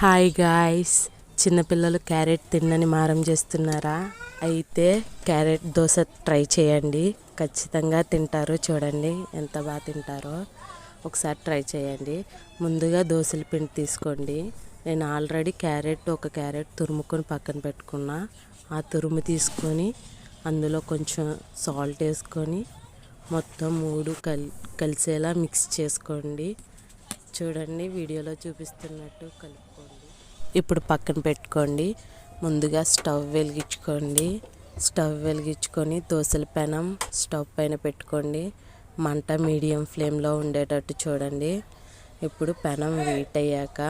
Hi guys, చిన్నపిల్లలు carrot తిన్నని మారం చేస్తున్నారా? అయితే క్యారెట్ దోశ ట్రై చేయండి, ఖచ్చితంగా తింటారు. చూడండి ఎంత బాగా తింటారో, ఒకసారి ట్రై చేయండి. ముందుగా దోశల పిండి తీసుకోండి. నేను ఆల్రెడీ ఒక క్యారెట్ తురుముకొని పక్కన పెట్టుకున్నా. ఆ తురుము తీసుకొని అందులో కొంచెం సాల్ట్ వేసుకొని మొత్తం మూడు కలిసేలా మిక్స్ చేసుకోండి. చూడండి వీడియోలో చూపిస్తున్నట్టు కలుపుకోండి. ఇప్పుడు పక్కన పెట్టుకోండి. ముందుగా స్టవ్ వెలిగించుకొని దోశల పెనం స్టవ్ పైన పెట్టుకోండి. మంట మీడియం ఫ్లేమ్లో ఉండేటట్టు చూడండి. ఇప్పుడు పెనం హీట్ అయ్యాక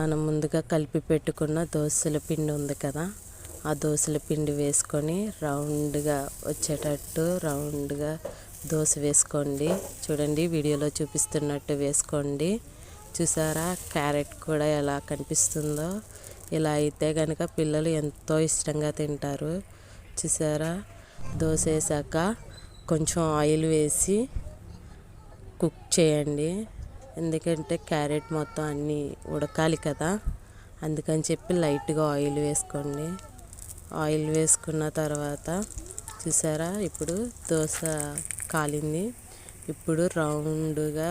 మనం ముందుగా కలిపి పెట్టుకున్న దోశల పిండి ఉంది కదా, ఆ దోశల పిండి వేసుకొని రౌండ్గా వచ్చేటట్టు దోశ వేసుకోండి. చూడండి వీడియోలో చూపిస్తున్నట్టు వేసుకోండి. చూసారా క్యారెట్ కూడా ఎలా కనిపిస్తుందో? ఇలా అయితే కనుక పిల్లలు ఎంతో ఇష్టంగా తింటారు. చూసారా, దోశ వేసాక కొంచెం ఆయిల్ వేసి కుక్ చేయండి. ఎందుకంటే క్యారెట్ మొత్తం అన్నీ ఉడకాలి కదా, అందుకని చెప్పి లైట్గా ఆయిల్ వేసుకోండి. ఆయిల్ వేసుకున్న తర్వాత చూసారా, ఇప్పుడు దోశ కాలింది. ఇప్పుడు రౌండ్గా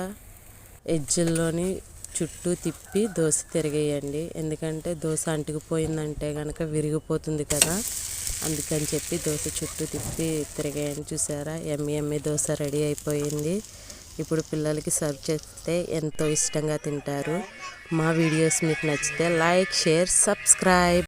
ఎడ్జ్ల్లోని చుట్టూ తిప్పి దోశ తిరిగేయండి. ఎందుకంటే దోశ అంటుకుపోయిందంటే కనుక విరిగిపోతుంది కదా, అందుకని చెప్పి దోశ చుట్టూ తిప్పి తిరిగేయండి. చూసారా, ఎమ్మి దోశ రెడీ అయిపోయింది. ఇప్పుడు పిల్లలకి సర్వ్ చేస్తే ఎంతో ఇష్టంగా తింటారు. మా వీడియోస్ మీకు నచ్చితే లైక్, షేర్, సబ్స్క్రైబ్.